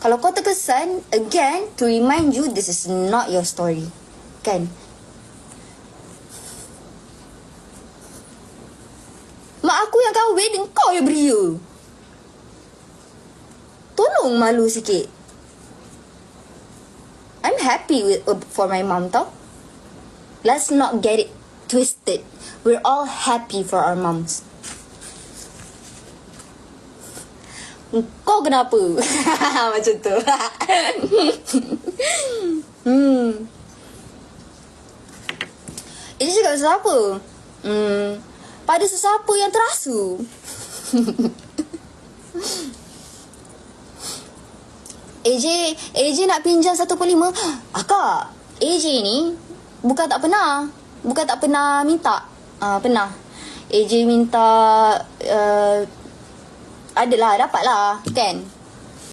Kalau kau terkesan, again, to remind you, this is not your story. Kan? Mak aku yang kahwin, kau yang beria. Tolong malu sikit. I'm happy for my mom tau. Let's not get it twisted. We're all happy for our moms. Kau kenapa? Macam tu. Ini cakap pasal apa? Pada sesiapa yang terasa. AJ nak pinjam 1.5. Akak, AJ ni bukan tak pernah minta. Pernah. AJ minta adalah, dapatlah, kan?